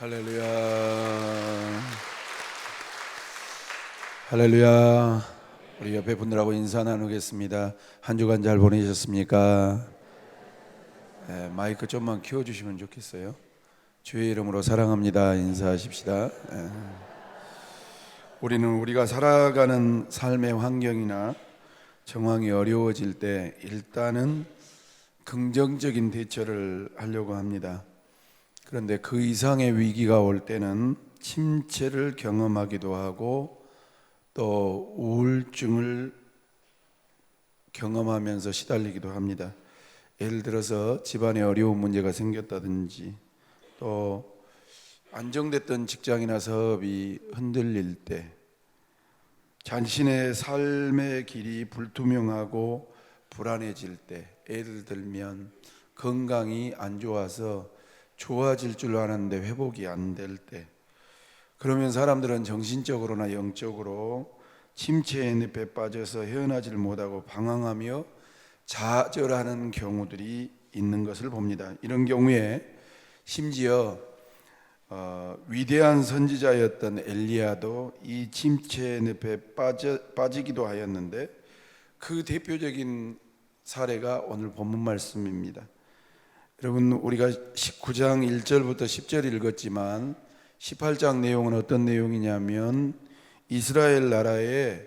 할렐루야. 할렐루야. 우리 옆에 분들하고 인사 나누겠습니다. 한 주간 잘 보내셨습니까? 마이크 좀만 키워주시면 좋겠어요. 주의 이름으로 사랑합니다 인사하십시다. 우리는 우리가 살아가는 삶의 환경이나 정황이 어려워질 때 일단은 긍정적인 대처를 하려고 합니다. 그런데 그 이상의 위기가 올 때는 침체를 경험하기도 하고 또 우울증을 경험하면서 시달리기도 합니다. 예를 들어서 집안에 어려운 문제가 생겼다든지 또 안정됐던 직장이나 사업이 흔들릴 때, 자신의 삶의 길이 불투명하고 불안해질 때, 예를 들면 건강이 안 좋아서 좋아질 줄 알았는데 회복이 안 될 때, 그러면 사람들은 정신적으로나 영적으로 침체의 늪에 빠져서 헤어나질 못하고 방황하며 좌절하는 경우들이 있는 것을 봅니다. 이런 경우에 심지어 위대한 선지자였던 엘리야도 이 침체의 늪에 빠지기도 하였는데, 그 대표적인 사례가 오늘 본문 말씀입니다. 여러분, 우리가 19장 1절부터 10절 읽었지만 18장 내용은 어떤 내용이냐면 이스라엘 나라에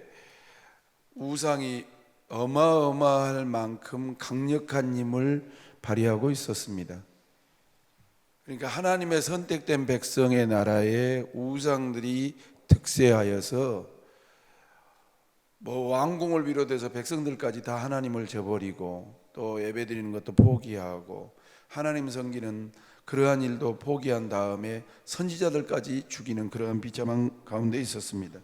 우상이 어마어마할 만큼 강력한 힘을 발휘하고 있었습니다. 그러니까 하나님의 선택된 백성의 나라에 우상들이 득세하여서 왕궁을 비롯해서 백성들까지 다 하나님을 저버리고 또 예배드리는 것도 포기하고 하나님 섬기는 그러한 일도 포기한 다음에 선지자들까지 죽이는 그러한 비참한 가운데 있었습니다.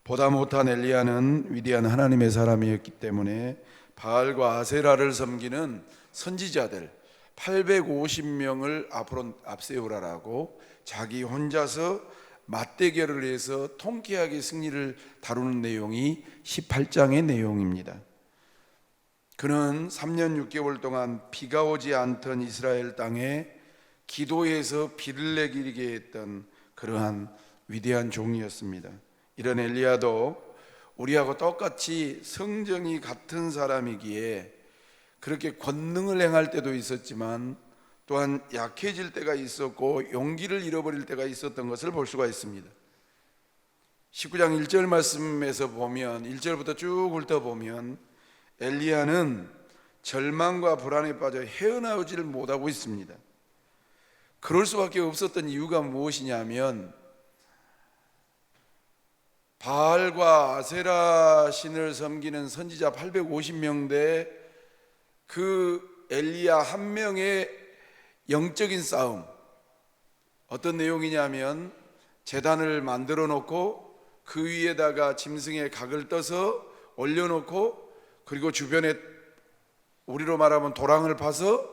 보다 못한 엘리야는 위대한 하나님의 사람이었기 때문에 바알과 아세라를 섬기는 선지자들 850명을 앞으로 앞세우라라고 자기 혼자서 맞대결을 해서 통쾌하게 승리를 다루는 내용이 18장의 내용입니다. 그는 3년 6개월 동안 비가 오지 않던 이스라엘 땅에 기도해서 비를 내리게 했던 그러한 위대한 종이었습니다. 이런 엘리야도 우리하고 똑같이 성정이 같은 사람이기에 그렇게 권능을 행할 때도 있었지만 또한 약해질 때가 있었고 용기를 잃어버릴 때가 있었던 것을 볼 수가 있습니다. 19장 1절 말씀에서 보면 1절부터 쭉 훑어보면 엘리야는 절망과 불안에 빠져 헤어나오지를 못하고 있습니다. 그럴 수밖에 없었던 이유가 무엇이냐면 바알과 아세라 신을 섬기는 선지자 850명대 그 엘리야 한 명의 영적인 싸움, 어떤 내용이냐면 제단을 만들어 놓고 그 위에다가 짐승의 각을 떠서 올려놓고 그리고 주변에 우리로 말하면 도랑을 파서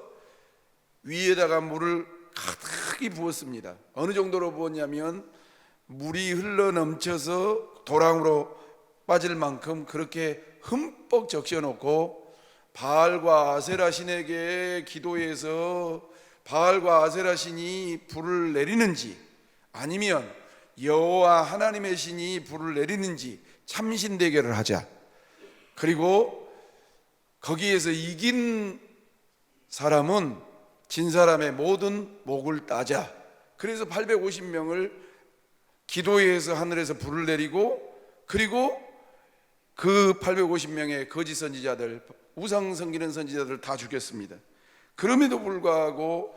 위에다가 물을 가득히 부었습니다. 어느 정도로 부었냐면 물이 흘러 넘쳐서 도랑으로 빠질 만큼 그렇게 흠뻑 적셔놓고 바알과 아세라 신에게 기도해서 바알과 아세라 신이 불을 내리는지 아니면 여호와 하나님의 신이 불을 내리는지 참신 대결을 하자. 그리고 거기에서 이긴 사람은 진 사람의 모든 목을 따자. 그래서 850명을 기도해서 하늘에서 불을 내리고 그리고 그 850명의 거짓 선지자들, 우상 섬기는 선지자들 다 죽였습니다. 그럼에도 불구하고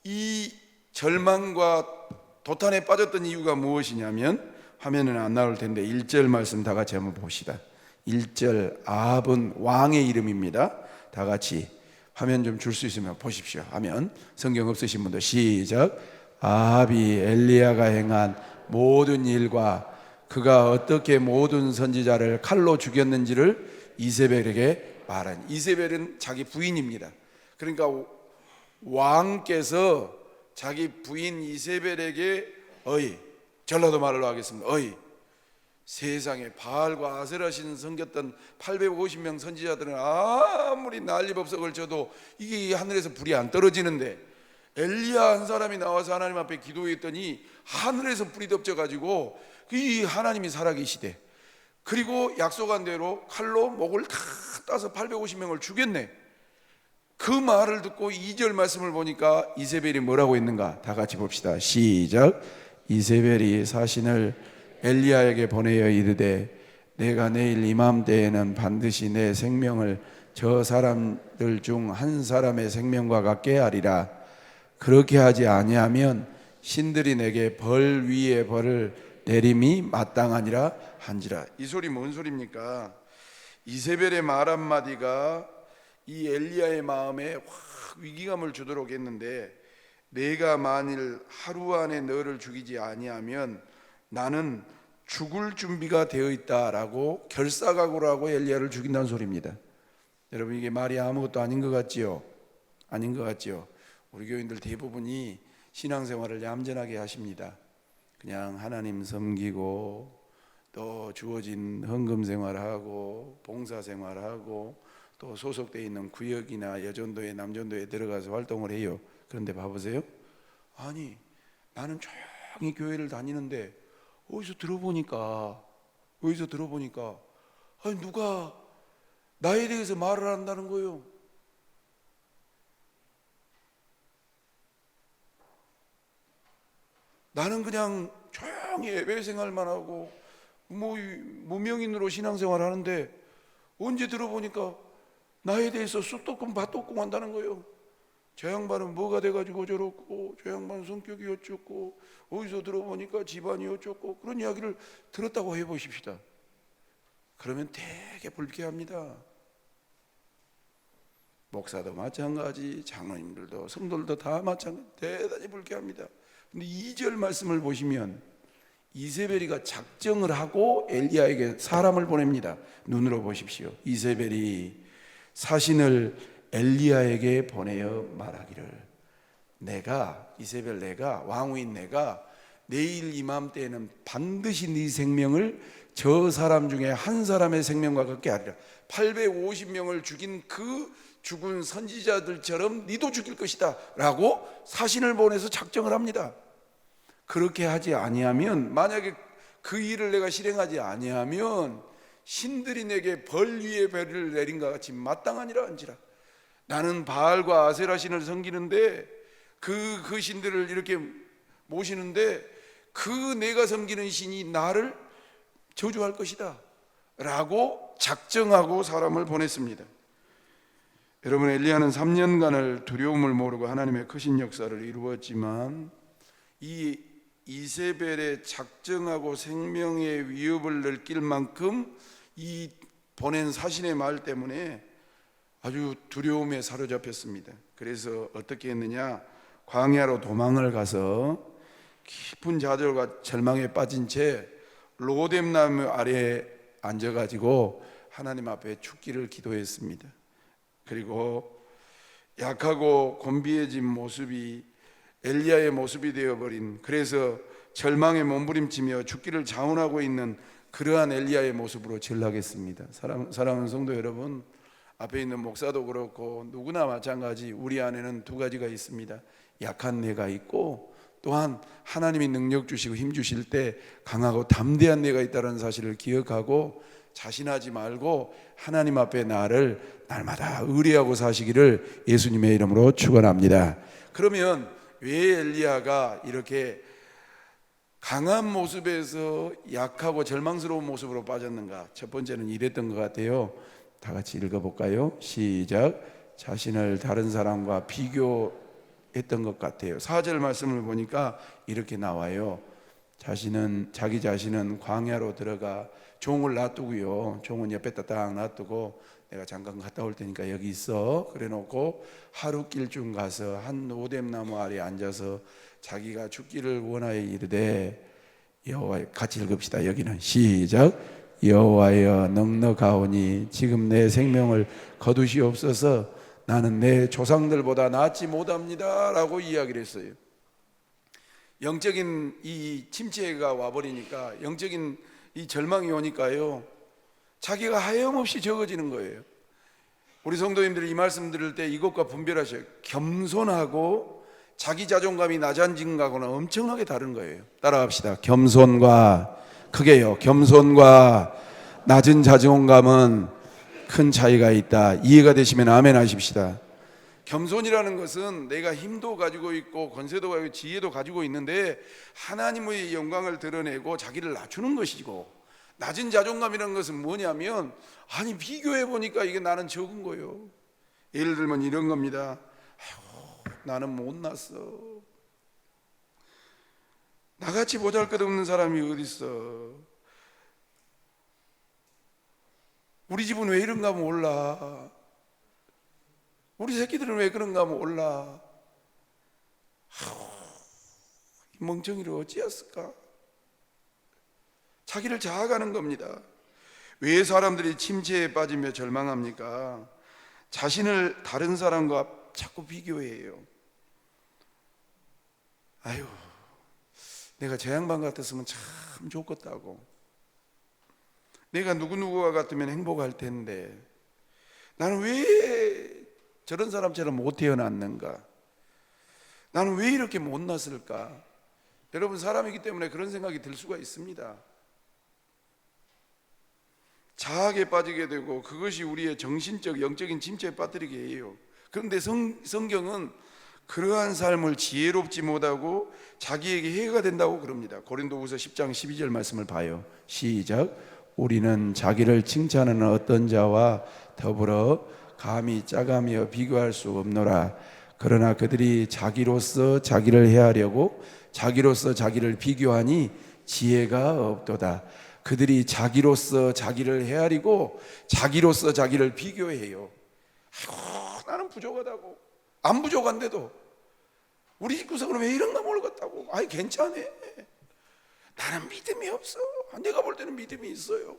이 절망과 도탄에 빠졌던 이유가 무엇이냐면 화면에는 안 나올 텐데 1절 말씀 다 같이 한번 봅시다. 1절 아합은 왕의 이름입니다. 다 같이 화면 좀 줄 수 있으면 보십시오. 하면 성경 없으신 분들 시작. 아합이 엘리야가 행한 모든 일과 그가 어떻게 모든 선지자를 칼로 죽였는지를 이세벨에게 말한. 이세벨은 자기 부인입니다. 그러니까 왕께서 자기 부인 이세벨에게 전라도 말로 하겠습니다. 세상에 바알과 아세라 신 섬겼던 850명 선지자들은 아무리 난리법석을 쳐도 이게 하늘에서 불이 안 떨어지는데 엘리야 한 사람이 나와서 하나님 앞에 기도했더니 하늘에서 불이 덮쳐가지고 이 하나님이 살아계시대. 그리고 약속한 대로 칼로 목을 다 따서 850명을 죽였네. 그 말을 듣고 2절 말씀을 보니까 이세벨이 뭐라고 했는가? 다 같이 봅시다. 시작. 이세벨이 사신을 엘리야에게 보내어 이르되 내가 내일 이맘때에는 반드시 내 생명을 저 사람들 중 한 사람의 생명과 같게 하리라. 그렇게 하지 아니하면 신들이 내게 벌 위에 벌을 내림이 마땅하니라 한지라. 이 소리 뭔 소리입니까? 이세벨의 말 한마디가 이 엘리야의 마음에 확 위기감을 주도록 했는데, 내가 만일 하루 안에 너를 죽이지 아니하면 나는 죽을 준비가 되어 있다라고 결사각오를 하고 엘리야를 죽인다는 소리입니다. 여러분, 이게 말이 아무것도 아닌 것 같지요? 아닌 것 같지요? 우리 교인들 대부분이 신앙생활을 얌전하게 하십니다. 그냥 하나님 섬기고 또 주어진 헌금 생활하고 봉사 생활하고 또 소속되어 있는 구역이나 여전도에 남전도에 들어가서 활동을 해요. 그런데 봐보세요. 아니, 나는 조용히 교회를 다니는데 어디서 들어보니까 아니, 누가 나에 대해서 말을 한다는 거예요. 나는 그냥 조용히 예배 생활만 하고 무명인으로 신앙생활 하는데 언제 들어보니까 나에 대해서 쑥덕금 밭독금 한다는 거예요. 저 양반은 뭐가 돼가지고 저렇고, 저 양반은 성격이 어쩌고, 어디서 들어보니까 집안이 어쩌고, 그런 이야기를 들었다고 해보십시다. 그러면 되게 불쾌합니다. 목사도 마찬가지, 장로님들도 성도들도 다 마찬가지, 대단히 불쾌합니다. 근데 2절 말씀을 보시면 이세벨이가 작정을 하고 엘리야에게 사람을 보냅니다. 눈으로 보십시오. 이세벨이 사신을 엘리야에게 보내어 말하기를, 이세벨 내가 왕후인 내가 내일 이맘때에는 반드시 네 생명을 저 사람 중에 한 사람의 생명과 같게 하리라. 850명을 죽인 그 죽은 선지자들처럼 니도 죽일 것이다 라고 사신을 보내서 작정을 합니다. 그렇게 하지 아니하면, 만약에 그 일을 내가 실행하지 아니하면 신들이 내게 벌 위에 벌을 내린 것 같이 마땅하니라 한지라. 나는 바알과 아세라 신을 섬기는데 그 신들을 이렇게 모시는데 그 내가 섬기는 신이 나를 저주할 것이다 라고 작정하고 사람을 보냈습니다. 여러분, 엘리야는 3년간을 두려움을 모르고 하나님의 크신 역사를 이루었지만 이 이세벨의 작정하고 생명의 위협을 느낄 만큼 이 보낸 사신의 말 때문에 아주 두려움에 사로잡혔습니다. 그래서 어떻게 했느냐? 광야로 도망을 가서 깊은 좌절과 절망에 빠진 채 로뎀나무 아래에 앉아가지고 하나님 앞에 죽기를 기도했습니다. 그리고 약하고 곤비해진 모습이 엘리야의 모습이 되어버린, 그래서 절망에 몸부림치며 죽기를 자원하고 있는 그러한 엘리야의 모습으로 전락했습니다. 사랑하는 성도 여러분, 앞에 있는 목사도 그렇고 누구나 마찬가지, 우리 안에는 두 가지가 있습니다. 약한 내가 있고, 또한 하나님이 능력 주시고 힘 주실 때 강하고 담대한 내가 있다는 사실을 기억하고 자신하지 말고 하나님 앞에 나를 날마다 의뢰하고 사시기를 예수님의 이름으로 축원합니다. 그러면 왜 엘리야가 이렇게 강한 모습에서 약하고 절망스러운 모습으로 빠졌는가? 첫 번째는 이랬던 것 같아요. 다 같이 읽어볼까요? 시작. 자신을 다른 사람과 비교했던 것 같아요. 4절 말씀을 보니까 이렇게 나와요. 자기 자신은 광야로 들어가 종을 놔두고요, 종은 옆에다 딱 놔두고 내가 잠깐 갔다 올 테니까 여기 있어 그래 놓고 하룻길쯤 가서 한 오뎀나무 아래 앉아서 자기가 죽기를 원하여 이르되, 여호와, 같이 읽읍시다. 여기는 시작. 여호와여, 넉넉하오니 지금 내 생명을 거두시옵소서. 나는 내 조상들보다 낫지 못합니다 라고 이야기를 했어요. 영적인 이 침체가 와버리니까, 영적인 이 절망이 오니까요, 자기가 하염없이 적어지는 거예요. 우리 성도님들이 이 말씀 들을 때 이것과 분별하셔요. 겸손하고 자기 자존감이 낮아진 거하고는 엄청나게 다른 거예요. 따라갑시다. 겸손과, 크게요, 겸손과 낮은 자존감은 큰 차이가 있다. 이해가 되시면 아멘 하십시다. 겸손이라는 것은 내가 힘도 가지고 있고 권세도 가지고 지혜도 가지고 있는데 하나님의 영광을 드러내고 자기를 낮추는 것이고, 낮은 자존감이라는 것은 뭐냐면, 아니 비교해 보니까 이게 나는 적은 거예요. 예를 들면 이런 겁니다. 아이고, 나는 못났어. 나같이 보잘것없는 사람이 어디 있어. 우리 집은 왜 이런가 몰라. 우리 새끼들은 왜 그런가 몰라. 이 멍청이를 어찌했을까. 자기를 자학하는 겁니다. 왜 사람들이 침체에 빠지며 절망합니까? 자신을 다른 사람과 자꾸 비교해요. 아유, 내가 저 양반 같았으면 참 좋겠다고. 내가 누구누구와 같으면 행복할 텐데 나는 왜 저런 사람처럼 못 태어났는가? 나는 왜 이렇게 못났을까? 여러분, 사람이기 때문에 그런 생각이 들 수가 있습니다. 자학에 빠지게 되고 그것이 우리의 정신적 영적인 침체에 빠뜨리게 해요. 그런데 성경은 그러한 삶을 지혜롭지 못하고 자기에게 해가 된다고 그럽니다. 고린도후서 10장 12절 말씀을 봐요. 시작. 우리는 자기를 칭찬하는 어떤 자와 더불어 감히 짜가며 비교할 수 없노라. 그러나 그들이 자기로서 자기를 헤아려고 자기로서 자기를 비교하니 지혜가 없도다. 그들이 자기로서 자기를 헤아리고 자기로서 자기를 비교해요. 아이고, 나는 부족하다고. 안 부족한데도 우리 집구석은 왜 이런가 모르겠다고. 아이, 괜찮네. 나는 믿음이 없어. 내가 볼 때는 믿음이 있어요.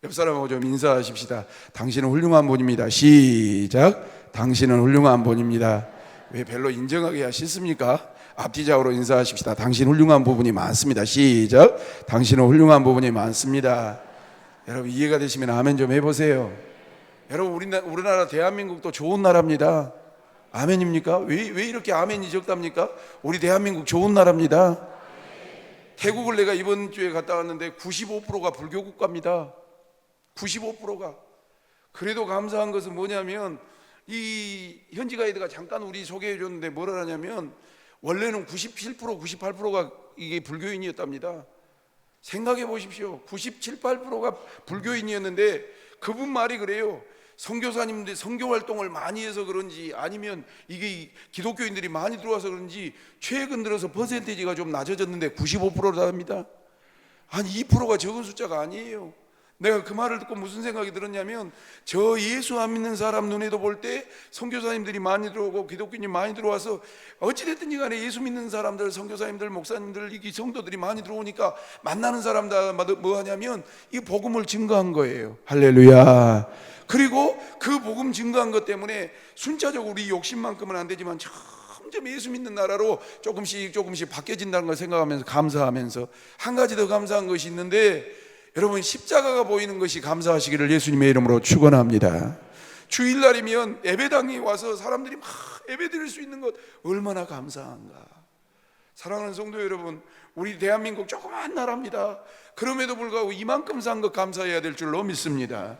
옆 사람하고 좀 인사하십시다. 당신은 훌륭한 분입니다. 시작. 당신은 훌륭한 분입니다. 왜 별로 인정하기가 싫습니까? 앞뒤좌우로 인사하십시다. 당신 훌륭한 부분이 많습니다. 시작. 당신은 훌륭한 부분이 많습니다. 여러분, 이해가 되시면 아멘 좀 해보세요. 여러분, 우리나라 대한민국도 좋은 나라입니다. 아멘입니까? 왜 이렇게 아멘이 적답니까? 우리 대한민국 좋은 나라입니다. 태국을 내가 이번 주에 갔다 왔는데 95%가 불교 국가입니다. 95%가. 그래도 감사한 것은 뭐냐면, 이 현지 가이드가 잠깐 우리 소개해 줬는데 뭐라 하냐면, 원래는 97%, 98%가 이게 불교인이었답니다. 생각해 보십시오. 97, 8%가 불교인이었는데 그분 말이 그래요. 선교사님들 선교 활동을 많이 해서 그런지 아니면 이게 기독교인들이 많이 들어와서 그런지 최근 들어서 퍼센테이지가 좀 낮아졌는데 95%랍니다. 한 2%가 적은 숫자가 아니에요. 내가 그 말을 듣고 무슨 생각이 들었냐면, 저 예수 안 믿는 사람 눈에도 볼 때 선교사님들이 많이 들어오고 기독교인이 많이 들어와서 어찌됐든지 간에 예수 믿는 사람들, 선교사님들, 목사님들, 이 성도들이 많이 들어오니까 만나는 사람마다 뭐 하냐면 이 복음을 증거한 거예요. 할렐루야. 그리고 그 복음 증거한 것 때문에 순차적으로 우리 욕심만큼은 안 되지만 점점 예수 믿는 나라로 조금씩 바뀌어진다는 걸 생각하면서 감사하면서, 한 가지 더 감사한 것이 있는데, 여러분, 십자가가 보이는 것이 감사하시기를 예수님의 이름으로 축원합니다. 주일날이면 예배당에 와서 사람들이 막 예배드릴 수 있는 것 얼마나 감사한가. 사랑하는 성도 여러분, 우리 대한민국 조그만 나라입니다. 그럼에도 불구하고 이만큼 산 것 감사해야 될 줄로 믿습니다.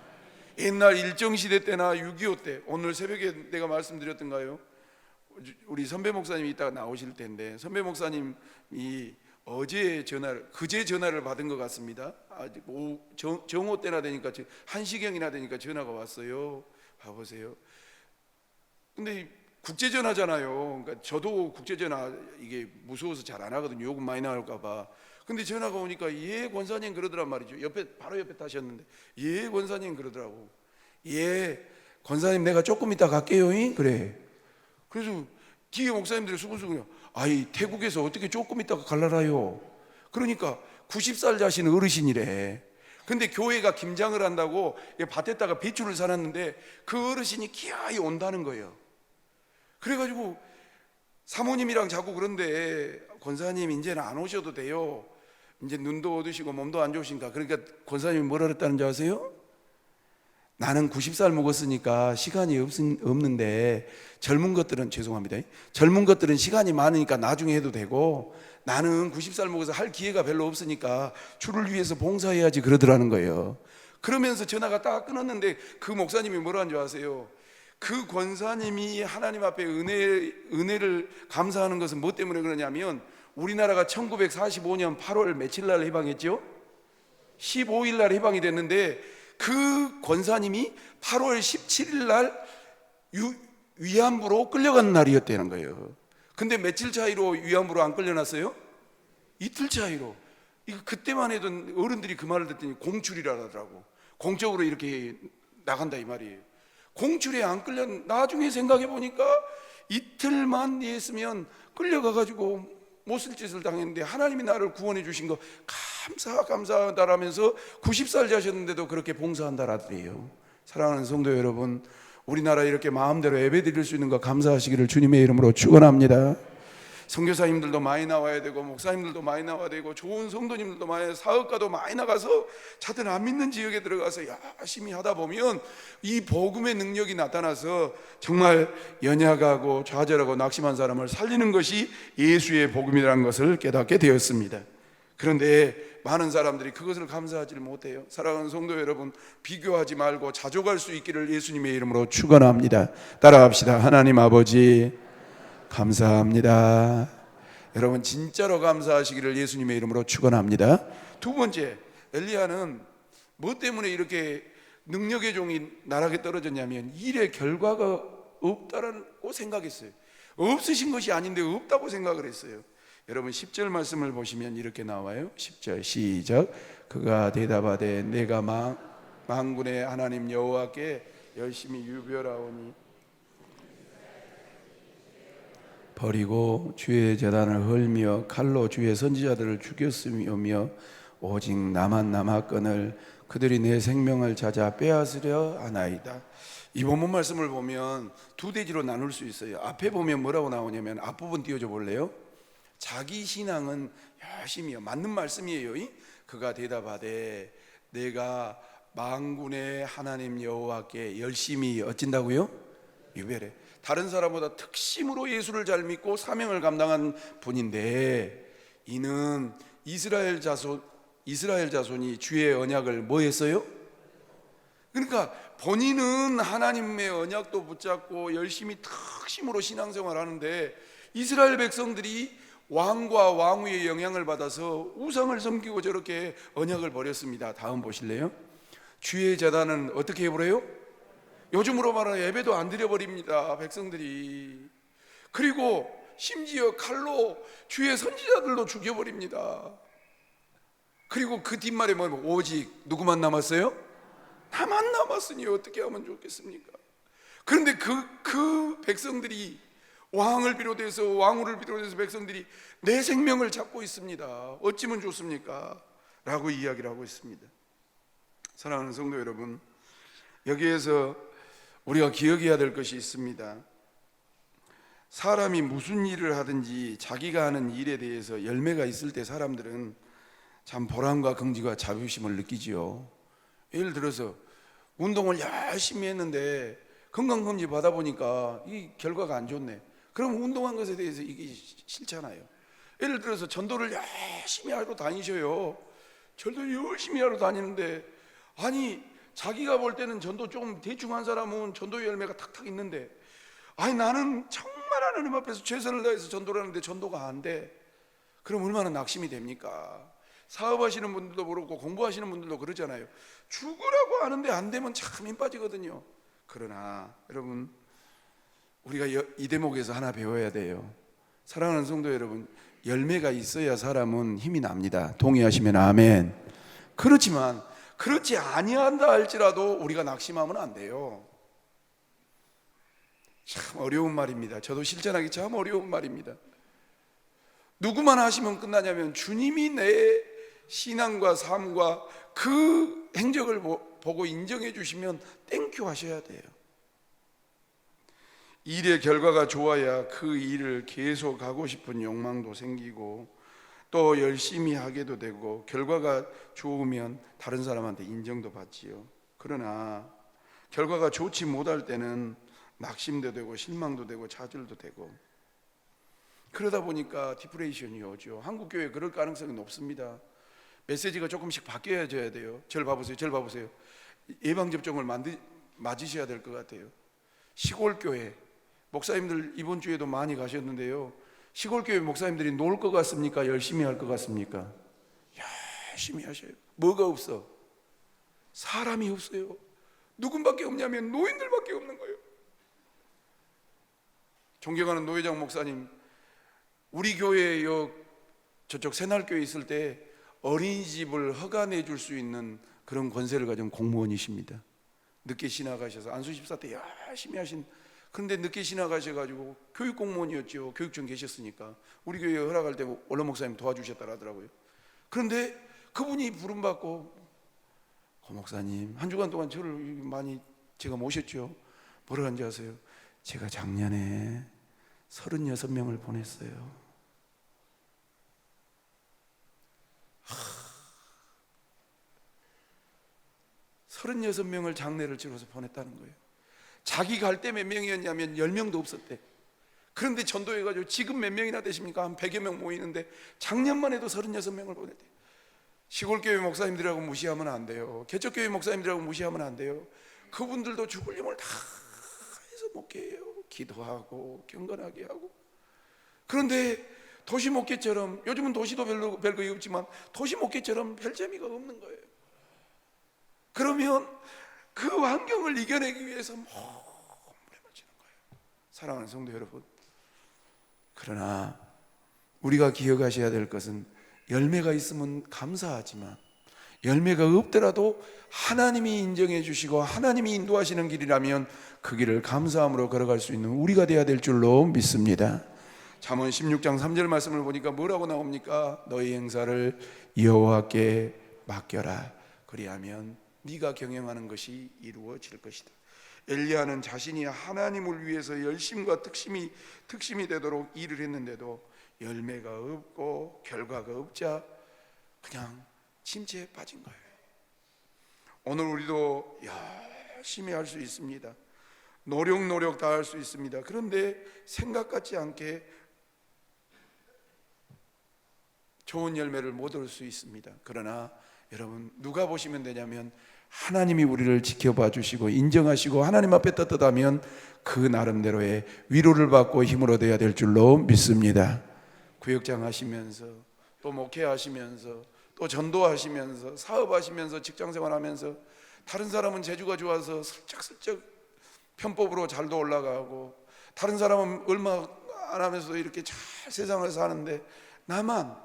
옛날 일정시대 때나 6.25 때, 오늘 새벽에 내가 말씀드렸던가요? 우리 선배 목사님이 이따가 나오실 텐데, 선배 목사님이 그제 전화를 받은 것 같습니다. 정오 때나 되니까, 1시경이나 되니까 전화가 왔어요. 봐보세요. 근데 국제전화잖아요. 그러니까 저도 국제전화 이게 무서워서 잘 안 하거든요. 요금 많이 나올까봐. 근데 전화가 오니까 예 권사님 그러더란 말이죠. 바로 옆에 타셨는데 예 권사님 그러더라고. 예 권사님 내가 조금 이따 갈게요. 그래. 그래서 뒤에 목사님들이 수근수근, 아이 태국에서 어떻게 조금 있다가 갈라라요. 그러니까 90살 자신 어르신이래. 근데 교회가 김장을 한다고 밭에다가 배추를 사놨는데 그 어르신이 기어이 온다는 거예요. 그래가지고 사모님이랑 자꾸 그런데, 권사님 이제는 안 오셔도 돼요. 이제 눈도 어두시고 몸도 안 좋으신가. 그러니까 권사님이 뭐라 그랬다는 줄 아세요? 나는 90살 먹었으니까 시간이 없는데 젊은 것들은 죄송합니다. 젊은 것들은 시간이 많으니까 나중에 해도 되고 나는 90살 먹어서 할 기회가 별로 없으니까 주를 위해서 봉사해야지 그러더라는 거예요. 그러면서 전화가 딱 끊었는데 그 목사님이 뭐라는 줄 아세요? 그 권사님이 하나님 앞에 은혜를 감사하는 것은 뭐 때문에 그러냐면 우리나라가 1945년 8월 며칠 날 해방했죠? 15일 날 해방이 됐는데 그 권사님이 8월 17일 날 위안부로 끌려간 날이었다는 거예요. 근데 며칠 차이로 위안부로 안 끌려났어요? 이틀 차이로. 그때만 해도 어른들이 그 말을 듣더니 공출이라 하더라고. 공적으로 이렇게 나간다 이 말이에요. 공출에 안 끌려, 나중에 생각해 보니까 이틀만 했으면 끌려가가지고 못쓸 짓을 당했는데 하나님이 나를 구원해 주신 거 감사하다라면서 90살 자셨는데도 그렇게 봉사한다라더래요. 사랑하는 성도 여러분, 우리나라 이렇게 마음대로 예배 드릴 수 있는 거 감사하시기를 주님의 이름으로 축원합니다. 선교사님들도 많이 나와야 되고 목사님들도 많이 나와야 되고 좋은 성도님들도 많이, 사업가도 많이 나가서 자들 안 믿는 지역에 들어가서 열심히 하다 보면 이 복음의 능력이 나타나서 정말 연약하고 좌절하고 낙심한 사람을 살리는 것이 예수의 복음이라는 것을 깨닫게 되었습니다. 그런데 많은 사람들이 그것을 감사하지 못해요. 사랑하는 성도 여러분, 비교하지 말고 자족할 수 있기를 예수님의 이름으로 축원합니다. 따라합시다. 하나님 아버지 감사합니다. 여러분 진짜로 감사하시기를 예수님의 이름으로 축원합니다. 두 번째, 엘리야는 뭐 때문에 이렇게 능력의 종이 나락에 떨어졌냐면 일의 결과가 없다라고 생각했어요. 없으신 것이 아닌데 없다고 생각을 했어요. 여러분 10절 말씀을 보시면 이렇게 나와요. 10절 시작. 그가 대답하되 내가 만군의 하나님 여호와께 열심히 유별하오니 버리고 주의 제단을 헐며 칼로 주의 선지자들을 죽였으며 오직 나만 남았거늘 그들이 내 생명을 찾아 빼앗으려 하나이다. 이 본문 말씀을 보면 두 대지로 나눌 수 있어요. 앞에 보면 뭐라고 나오냐면 앞부분 띄워줘 볼래요? 자기 신앙은 열심히요, 맞는 말씀이에요. 그가 대답하되 내가 만군의 하나님 여호와께 열심히 어찐다고요? 유별해. 다른 사람보다 특심으로 예수를 잘 믿고 사명을 감당한 분인데 이는 이스라엘 자손이 주의 언약을 뭐 했어요? 그러니까 본인은 하나님의 언약도 붙잡고 열심히 특심으로 신앙생활 하는데 이스라엘 백성들이 왕과 왕후의 영향을 받아서 우상을 섬기고 저렇게 언약을 버렸습니다. 다음 보실래요? 주의 제단은 어떻게 해버려요? 요즘으로 말하면 예배도 안 드려버립니다, 백성들이. 그리고 심지어 칼로 주의 선지자들도 죽여버립니다. 그리고 그 뒷말에 뭐냐면 오직 누구만 남았어요? 나만 남았으니 어떻게 하면 좋겠습니까? 그런데 그 백성들이 왕을 비롯해서 왕후를 비롯해서 백성들이 내 생명을 찾고 있습니다. 어찌면 좋습니까? 라고 이야기를 하고 있습니다. 사랑하는 성도 여러분, 여기에서 우리가 기억해야 될 것이 있습니다. 사람이 무슨 일을 하든지 자기가 하는 일에 대해서 열매가 있을 때 사람들은 참 보람과 긍지와 자부심을 느끼지요. 예를 들어서 운동을 열심히 했는데 건강검진 받아보니까 이 결과가 안 좋네. 그럼 운동한 것에 대해서 이게 싫잖아요. 예를 들어서 전도를 열심히 하러 다니셔요. 전도 열심히 하러 다니는데 아니 자기가 볼 때는 전도 좀 대충 한 사람은 전도 열매가 탁탁 있는데 아니 나는 정말 하나님 앞에서 최선을 다해서 전도를 하는데 전도가 안 돼. 그럼 얼마나 낙심이 됩니까? 사업하시는 분들도 그렇고 공부하시는 분들도 그러잖아요. 죽으라고 하는데 안 되면 참 힘 빠지거든요. 그러나 여러분 우리가 이 대목에서 하나 배워야 돼요. 사랑하는 성도 여러분, 열매가 있어야 사람은 힘이 납니다. 동의하시면 아멘. 그렇지만 그렇지 아니한다 할지라도 우리가 낙심하면 안 돼요. 참 어려운 말입니다. 저도 실천하기 참 어려운 말입니다. 누구만 하시면 끝나냐면 주님이 내 신앙과 삶과 그 행적을 보고 인정해 주시면 땡큐 하셔야 돼요. 일의 결과가 좋아야 그 일을 계속 하고 싶은 욕망도 생기고 또 열심히 하게도 되고 결과가 좋으면 다른 사람한테 인정도 받지요. 그러나 결과가 좋지 못할 때는 낙심도 되고 실망도 되고 좌절도 되고, 그러다 보니까 디프레이션이 오죠. 한국 교회 그럴 가능성이 높습니다. 메시지가 조금씩 바뀌어져야 돼요. 절 봐보세요. 절 봐보세요. 예방접종을 맞으셔야 될 것 같아요. 시골 교회 목사님들 이번 주에도 많이 가셨는데요, 시골 교회 목사님들이 놀 것 같습니까? 열심히 할 것 같습니까? 열심히 하셔요. 뭐가 없어? 사람이 없어요. 누군밖에 없냐면 노인들밖에 없는 거예요. 존경하는 노회장 목사님, 우리 교회 저쪽 새날교회 있을 때 어린이집을 허가내 줄 수 있는 그런 권세를 가진 공무원이십니다. 늦게 지나가셔서 안수집사 때 열심히 하신, 그런데 늦게 지나가셔가지고 교육공무원이었죠. 교육청 계셨으니까 우리 교회에 허락할 때 원로 목사님 도와주셨다라 하더라고요. 그런데 그분이 부름받고, 고 목사님 한 주간 동안 저를 많이 제가 모셨죠. 뭐라 하는지 아세요? 제가 작년에 36명을 보냈어요. 36명을 장례를 치러서 보냈다는 거예요. 자기 갈 때 몇 명이었냐면 10명도 없었대. 그런데 전도해가지고 지금 몇 명이나 되십니까? 한 100여 명 모이는데 작년만 해도 36명을 보냈대. 시골교회 목사님들이라고 무시하면 안 돼요. 개척교회 목사님들이라고 무시하면 안 돼요. 그분들도 죽을 힘을 다 해서 목회해요. 기도하고 경건하게 하고. 그런데 도시 목회처럼, 요즘은 도시도 별거 없지만 도시 목회처럼 별 재미가 없는 거예요. 그러면 그 환경을 이겨내기 위해서 몸부림을 치는 거예요. 사랑하는 성도 여러분, 그러나 우리가 기억하셔야 될 것은 열매가 있으면 감사하지만 열매가 없더라도 하나님이 인정해 주시고 하나님이 인도하시는 길이라면 그 길을 감사함으로 걸어갈 수 있는 우리가 되어야 될 줄로 믿습니다. 잠언 16장 3절 말씀을 보니까 뭐라고 나옵니까? 너희 행사를 여호와께 맡겨라. 그리하면 네가 경영하는 것이 이루어질 것이다. 엘리야는 자신이 하나님을 위해서 열심과 특심이 되도록 일을 했는데도 열매가 없고 결과가 없자 그냥 침체에 빠진 거예요. 오늘 우리도 열심히 할 수 있습니다. 노력 다 할 수 있습니다. 그런데 생각 같지 않게 좋은 열매를 못 얻을 수 있습니다. 그러나 여러분, 누가 보시면 되냐면 하나님이 우리를 지켜봐 주시고 인정하시고 하나님 앞에 떳떳하면 그 나름대로의 위로를 받고 힘을 얻어야 될 줄로 믿습니다. 구역장 하시면서 또 목회하시면서 또 전도하시면서 사업하시면서 직장생활하면서 다른 사람은 재주가 좋아서 슬쩍슬쩍 편법으로 잘도 올라가고 다른 사람은 얼마 안 하면서 이렇게 잘 세상을 사는데 나만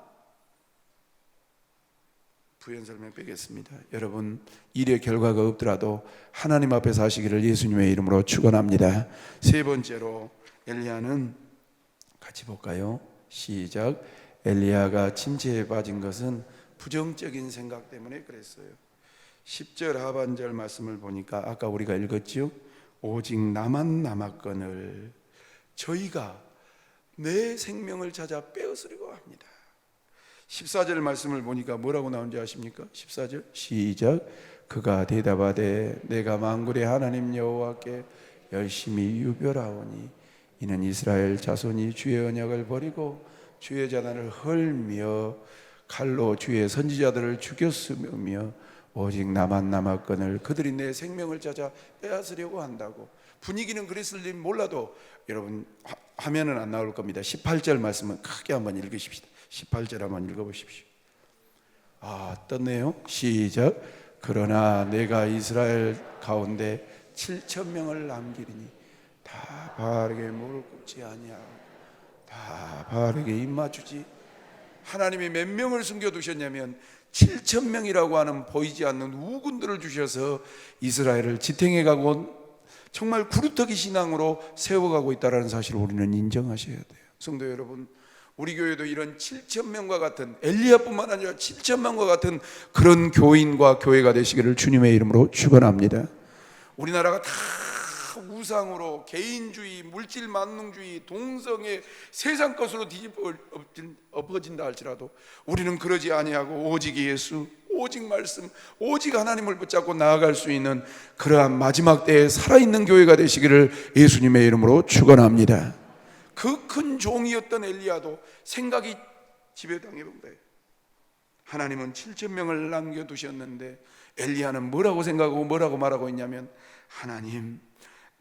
부연설명 빼겠습니다. 여러분, 일의 결과가 없더라도 하나님 앞에 사시기를 예수님의 이름으로 축원합니다. 세 번째로 엘리야는 같이 볼까요? 시작. 엘리야가 침체에 빠진 것은 부정적인 생각 때문에 그랬어요. 10절 하반절 말씀을 보니까 아까 우리가 읽었죠? 오직 나만 남았거늘 저희가 내 생명을 찾아 빼앗으려고 합니다. 14절 말씀을 보니까 뭐라고 나온지 아십니까? 14절 시작. 그가 대답하되 내가 만군의 하나님 여호와께 열심히 유별하오니 이는 이스라엘 자손이 주의 언약을 버리고 주의 자단을 헐며 칼로 주의 선지자들을 죽였으며 오직 나만 남았거늘 그들이 내 생명을 찾아 빼앗으려고 한다고. 분위기는 그랬을지 몰라도 여러분 화면은 안 나올 겁니다. 18절 말씀은 크게 한번 읽으십시다. 18절 한번 읽어보십시오. 떴네요. 시작. 그러나 내가 이스라엘 가운데 7,000명을 남기리니 다 바알에게 무릎 꿇지 아니하고 다 바알에게 입맞추지. 하나님이 몇 명을 숨겨두셨냐면 7,000명이라고 하는 보이지 않는 우군들을 주셔서 이스라엘을 지탱해가고 정말 구루터기 신앙으로 세워가고 있다는 사실을 우리는 인정하셔야 돼요. 성도 여러분, 우리 교회도 이런 7,000명과 같은, 엘리야뿐만 아니라 7,000명과 같은 그런 교인과 교회가 되시기를 주님의 이름으로 축원합니다. 우리나라가 다 우상으로 개인주의, 물질 만능주의, 동성애, 세상 것으로 뒤집어 엎어진다 할지라도 우리는 그러지 아니하고 오직 예수, 오직 말씀, 오직 하나님을 붙잡고 나아갈 수 있는 그러한 마지막 때에 살아있는 교회가 되시기를 예수님의 이름으로 축원합니다. 그 큰 종이었던 엘리야도 생각이 지배당해 본 거예요. 하나님은 7,000명을 남겨두셨는데 엘리야는 뭐라고 생각하고 뭐라고 말하고 있냐면, 하나님,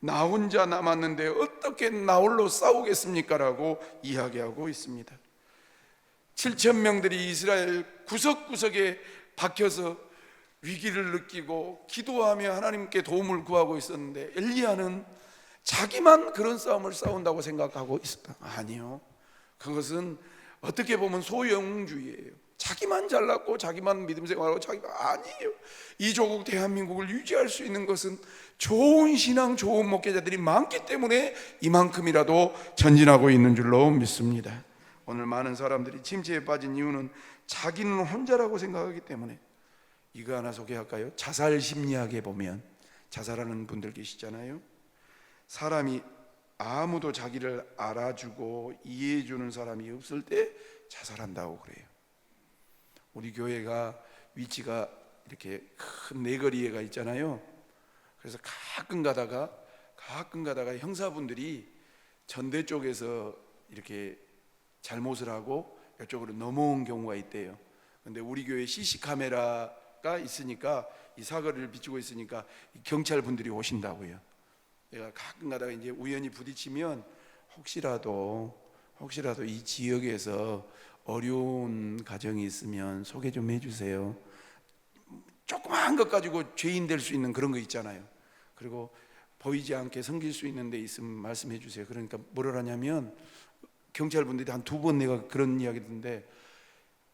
나 혼자 남았는데 어떻게 나 홀로 싸우겠습니까? 라고 이야기하고 있습니다. 7,000명들이 이스라엘 구석구석에 박혀서 위기를 느끼고 기도하며 하나님께 도움을 구하고 있었는데 엘리야는 자기만 그런 싸움을 싸운다고 생각하고 있었다. 아니요, 그것은 어떻게 보면 소영주의예요. 자기만 잘났고 자기만 믿음 생활하고 자기만, 아니에요. 이 조국 대한민국을 유지할 수 있는 것은 좋은 신앙, 좋은 목회자들이 많기 때문에 이만큼이라도 전진하고 있는 줄로 믿습니다. 오늘 많은 사람들이 침체에 빠진 이유는 자기는 혼자라고 생각하기 때문에. 이거 하나 소개할까요? 자살 심리학에 보면 자살하는 분들 계시잖아요. 사람이 아무도 자기를 알아주고 이해해주는 사람이 없을 때 자살한다고 그래요. 우리 교회가 위치가 이렇게 큰 내거리에가 있잖아요. 그래서 가끔 가다가 형사분들이 전대 쪽에서 이렇게 잘못을 하고 이쪽으로 넘어온 경우가 있대요. 근데 우리 교회 CC 카메라가 있으니까, 이 사거리를 비추고 있으니까 경찰분들이 오신다고요. 내가 가끔 가다가 이제 우연히 부딪히면 혹시라도 이 지역에서 어려운 가정이 있으면 소개 좀 해주세요. 조그마한 것 가지고 죄인 될 수 있는 그런 거 있잖아요. 그리고 보이지 않게 섬길 수 있는 데 있으면 말씀해 주세요. 그러니까 뭐를 하냐면, 경찰분들이 한 2번 내가 그런 이야기 듣는데,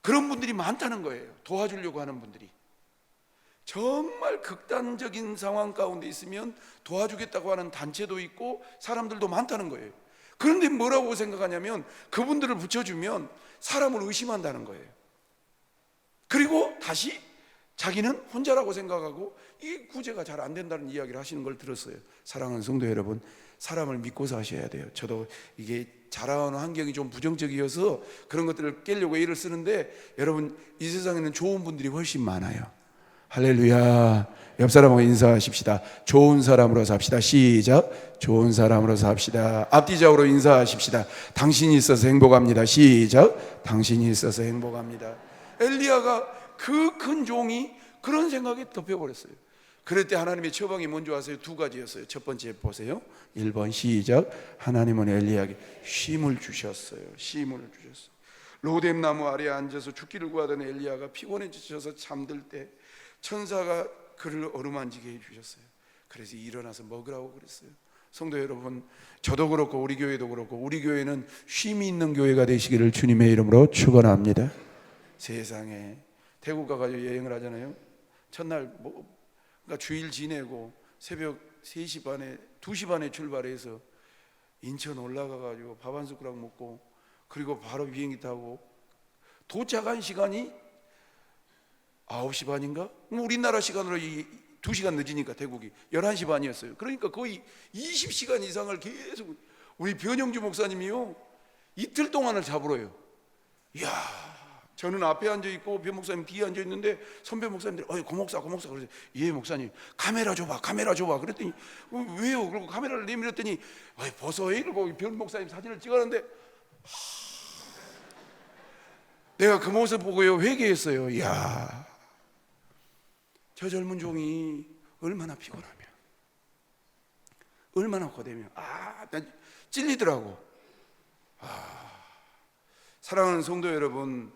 그런 분들이 많다는 거예요. 도와주려고 하는 분들이. 정말 극단적인 상황 가운데 있으면 도와주겠다고 하는 단체도 있고 사람들도 많다는 거예요. 그런데 뭐라고 생각하냐면, 그분들을 붙여주면 사람을 의심한다는 거예요. 그리고 다시 자기는 혼자라고 생각하고 이 구제가 잘 안 된다는 이야기를 하시는 걸 들었어요. 사랑하는 성도 여러분, 사람을 믿고 사셔야 돼요. 저도 이게 자라온 환경이 좀 부정적이어서 그런 것들을 깨려고 애를 쓰는데, 여러분, 이 세상에는 좋은 분들이 훨씬 많아요. 할렐루야. 옆 사람하고 인사하십시다. 좋은 사람으로 삽시다. 시작. 좋은 사람으로 삽시다. 앞뒤적으로 인사하십시다. 당신이 있어서 행복합니다. 시작. 당신이 있어서 행복합니다. 엘리야가 그 큰 종이 그런 생각에 덮여버렸어요. 그럴 때 하나님의 처방이 뭔지 아세요? 2가지였어요. 첫 번째 보세요. 1번 시작. 하나님은 엘리야에게 쉼을 주셨어요. 쉼을 주셨어요. 로뎀나무 아래에 앉아서 죽기를 구하던 엘리야가 피곤해 지쳐서 잠들 때 천사가 그를 어루만지게 해주셨어요. 그래서 일어나서 먹으라고 그랬어요. 성도 여러분, 저도 그렇고 우리 교회도 그렇고, 우리 교회는 쉼이 있는 교회가 되시기를 주님의 이름으로 축원합니다. 세상에 태국 가가지고 여행을 하잖아요. 첫날 그러니까 주일 지내고 새벽 3시 반에 2시 반에 출발해서 인천 올라가가지고 밥 한 숟가락 먹고, 그리고 바로 비행기 타고 도착한 시간이 9시 반인가? 우리나라 시간으로 2시간 늦으니까 태국이 11시 반이었어요. 그러니까 거의 20시간 이상을 계속, 우리 변영주 목사님이요, 이틀 동안을 잡으러요. 이야, 저는 앞에 앉아있고 변 목사님 뒤에 앉아있는데 선배 목사님들이 고 목사 그러세요. 예 목사님, 카메라 줘봐 그랬더니 왜요? 그리고 카메라를 내밀었더니 벗어. 이러고 변 목사님 사진을 찍었는데, 내가 그 모습 보고요 회개했어요. 이야, 저 젊은 종이 얼마나 피곤하면, 얼마나 고되면, 난 찔리더라고. 사랑하는 성도 여러분,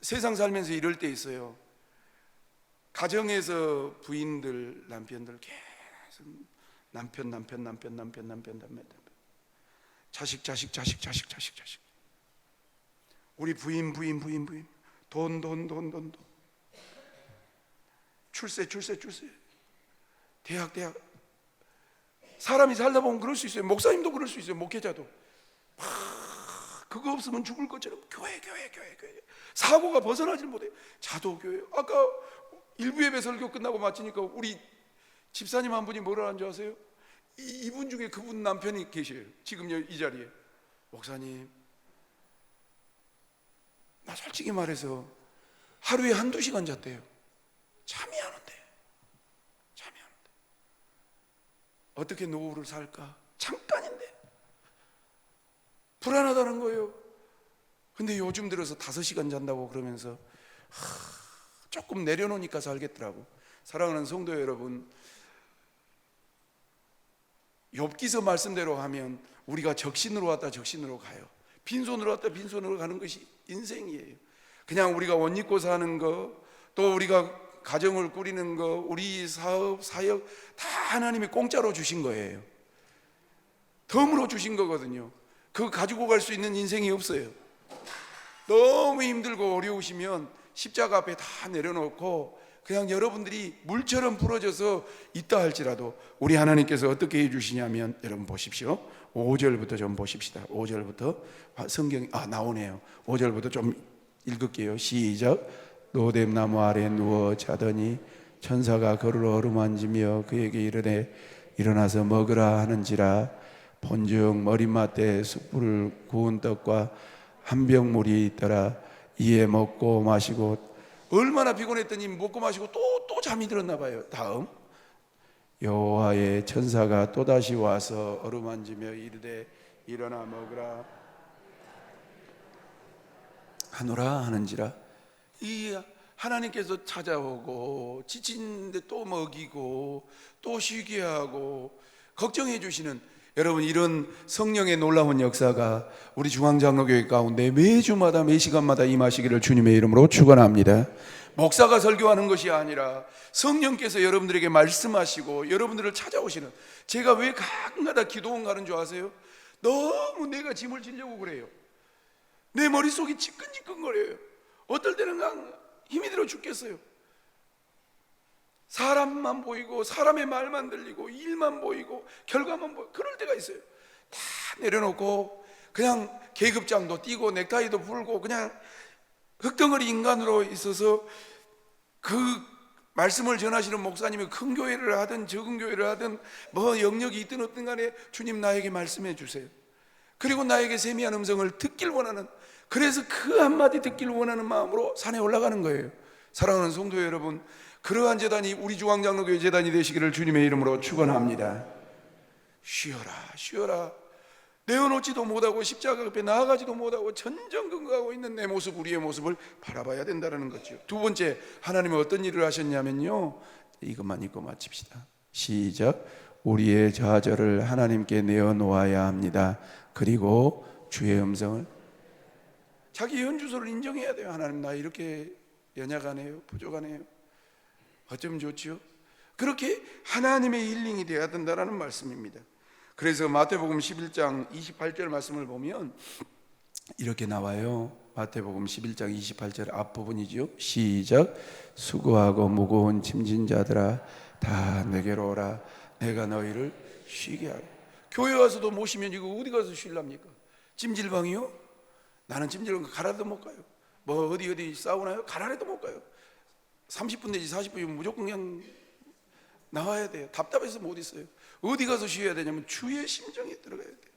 세상 살면서 이럴 때 있어요. 가정에서 부인들, 남편들 계속 남편 자식 우리 부인 돈 출세 대학 사람이 살다 보면 그럴 수 있어요. 목사님도 그럴 수 있어요. 목회자도 그거 없으면 죽을 것처럼 교회 사고가 벗어나질 못해. 자도교회. 아까 일부 예배 설교 끝나고 마치니까 우리 집사님 한 분이 뭐라 하는 줄 아세요? 이분 중에 그분 남편이 계셔요. 지금 이 자리에. 목사님, 나 솔직히 말해서 하루에 한두 시간 잤대요. 잠이 안 온대. 어떻게 노후를 살까? 잠깐인데 불안하다는 거예요. 근데 요즘 들어서 5시간 잔다고 그러면서 조금 내려놓으니까 살겠더라고. 사랑하는 성도 여러분, 욥기서 말씀대로 하면 우리가 적신으로 왔다 적신으로 가요. 빈손으로 왔다 빈손으로 가는 것이 인생이에요. 그냥 우리가 옷 입고 사는 거, 또 우리가 가정을 꾸리는 거, 우리 사업, 사역 다 하나님이 공짜로 주신 거예요. 덤으로 주신 거거든요. 그거 가지고 갈 수 있는 인생이 없어요. 너무 힘들고 어려우시면 십자가 앞에 다 내려놓고 그냥 여러분들이 물처럼 부러져서 있다 할지라도 우리 하나님께서 어떻게 해주시냐면, 여러분 보십시오. 5절부터 좀 보십시다. 5절부터 성경이 나오네요. 5절부터 좀 읽을게요. 시작. 노뎀나무 아래 누워 자더니 천사가 그를 어루만지며 그에게 이르되 일어나서 먹으라 하는지라. 본즉 머리맡에 숯불을 구운 떡과 한 병 물이 있더라. 이에 먹고 마시고 얼마나 피곤했더니 먹고 마시고 또 잠이 들었나 봐요. 다음, 여호와의 천사가 또다시 와서 어루만지며 이르되 일어나 먹으라 하노라 하는지라. 이 하나님께서 찾아오고 지친데 또 먹이고 또 쉬게 하고 걱정해 주시는, 여러분, 이런 성령의 놀라운 역사가 우리 중앙장로교회 가운데 매주마다 매 시간마다 임하시기를 주님의 이름으로 축원합니다. 목사가 설교하는 것이 아니라 성령께서 여러분들에게 말씀하시고 여러분들을 찾아오시는, 제가 왜 가끔가다 기도원 가는 줄 아세요? 너무 내가 짐을 지려고 그래요. 내 머릿속이 지끈지끈거려요. 어떨 때는 그냥 힘이 들어 죽겠어요. 사람만 보이고 사람의 말만 들리고 일만 보이고 결과만 보이고 그럴 때가 있어요. 다 내려놓고 그냥 계급장도 띄고 넥타이도 풀고 그냥 흙덩어리 인간으로 있어서 그 말씀을 전하시는 목사님이 큰 교회를 하든 적은 교회를 하든 뭐 영역이 있든 어떤 간에 주님 나에게 말씀해 주세요. 그리고 나에게 세미한 음성을 듣길 원하는, 그래서 그 한마디 듣길 원하는 마음으로 산에 올라가는 거예요. 사랑하는 성도 여러분, 그러한 재단이 우리 중앙장로교회 재단이 되시기를 주님의 이름으로 축원합니다. 쉬어라 쉬어라. 내어놓지도 못하고 십자가 앞에 나아가지도 못하고 전전긍긍하고 있는 내 모습, 우리의 모습을 바라봐야 된다는 거죠. 두 번째, 하나님은 어떤 일을 하셨냐면요, 이것만 읽고 마칩시다. 시작. 우리의 좌절을 하나님께 내어놓아야 합니다. 그리고 주의 음성을, 자기 연주소를 인정해야 돼요. 하나님, 나 이렇게 연약하네요, 부족하네요, 어쩌면 좋지요. 그렇게 하나님의 힐링이 되어야 된다는 말씀입니다. 그래서 마태복음 11장 28절 말씀을 보면 이렇게 나와요. 마태복음 11장 28절 앞부분이죠. 시작. 수고하고 무거운 짐진 자들아 다 내게로 오라. 내가 너희를 쉬게 하리. 교회 와서도 모시면 이거 어디 가서 쉴랍니까? 찜질방이요? 나는 찜질방 가라도 못 가요. 뭐 어디 사우나요? 가라도 못 가요. 30분 내지 40분이면 무조건 그냥 나와야 돼요. 답답해서 못 있어요. 어디 가서 쉬어야 되냐면 주의 심정에 들어가야 돼요.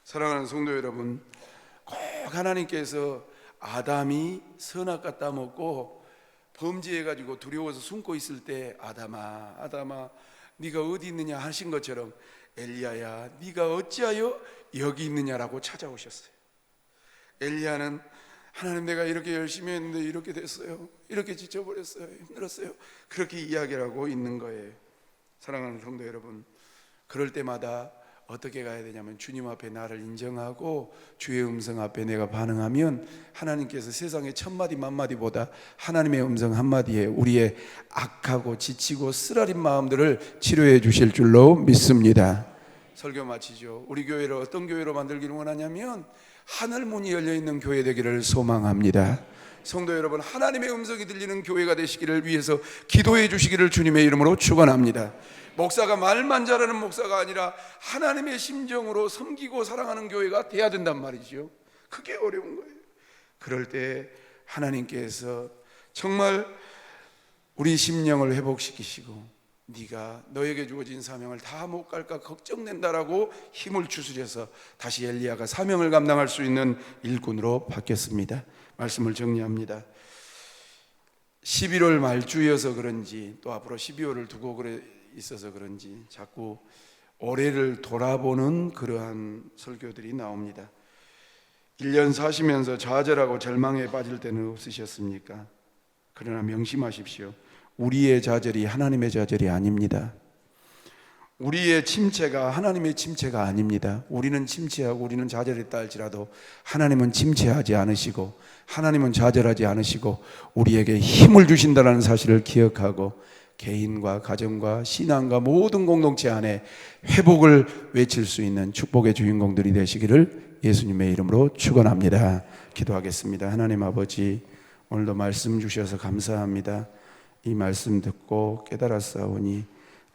사랑하는 성도 여러분, 꼭 하나님께서 아담이 선악과 따먹고 범죄해가지고 두려워서 숨고 있을 때 아담아 아담아 네가 어디 있느냐 하신 것처럼 엘리야야 네가 어찌하여 여기 있느냐라고 찾아오셨어요. 엘리야는 하나님, 내가 이렇게 열심히 했는데 이렇게 됐어요, 이렇게 지쳐버렸어요, 힘들었어요, 그렇게 이야기를 하고 있는 거예요. 사랑하는 성도 여러분, 그럴 때마다 어떻게 가야 되냐면 주님 앞에 나를 인정하고 주의 음성 앞에 내가 반응하면 하나님께서 세상의 천마디 만마디보다 하나님의 음성 한마디에 우리의 악하고 지치고 쓰라린 마음들을 치료해 주실 줄로 믿습니다. 설교 마치죠. 우리 교회를 어떤 교회로 만들기를 원하냐면 하늘 문이 열려있는 교회 되기를 소망합니다. 성도 여러분, 하나님의 음성이 들리는 교회가 되시기를 위해서 기도해 주시기를 주님의 이름으로 축원합니다. 목사가 말만 잘하는 목사가 아니라 하나님의 심정으로 섬기고 사랑하는 교회가 돼야 된단 말이죠. 그게 어려운 거예요. 그럴 때 하나님께서 정말 우리 심령을 회복시키시고 네가 너에게 주어진 사명을 다 못 갈까 걱정된다라고 힘을 추스려서 다시 엘리야가 사명을 감당할 수 있는 일꾼으로 바뀌었습니다. 말씀을 정리합니다. 11월 말주여서 그런지 또 앞으로 12월을 두고 그래 있어서 그런지 자꾸 올해를 돌아보는 그러한 설교들이 나옵니다. 1년 사시면서 좌절하고 절망에 빠질 때는 없으셨습니까? 그러나 명심하십시오. 우리의 좌절이 하나님의 좌절이 아닙니다. 우리의 침체가 하나님의 침체가 아닙니다. 우리는 침체하고 우리는 좌절했다 할지라도 하나님은 침체하지 않으시고 하나님은 좌절하지 않으시고 우리에게 힘을 주신다는 사실을 기억하고 개인과 가정과 신앙과 모든 공동체 안에 회복을 외칠 수 있는 축복의 주인공들이 되시기를 예수님의 이름으로 축원합니다. 기도하겠습니다. 하나님 아버지, 오늘도 말씀 주셔서 감사합니다. 이 말씀 듣고 깨달았사오니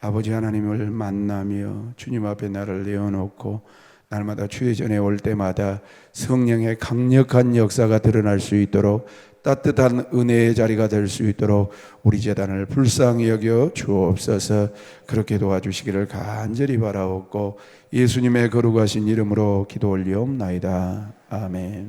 아버지 하나님을 만나며 주님 앞에 나를 내어놓고 날마다 주의 전에 올 때마다 성령의 강력한 역사가 드러날 수 있도록 따뜻한 은혜의 자리가 될 수 있도록 우리 재단을 불쌍히 여겨 주옵소서. 그렇게 도와주시기를 간절히 바라옵고 예수님의 거룩하신 이름으로 기도 올리옵나이다. 아멘.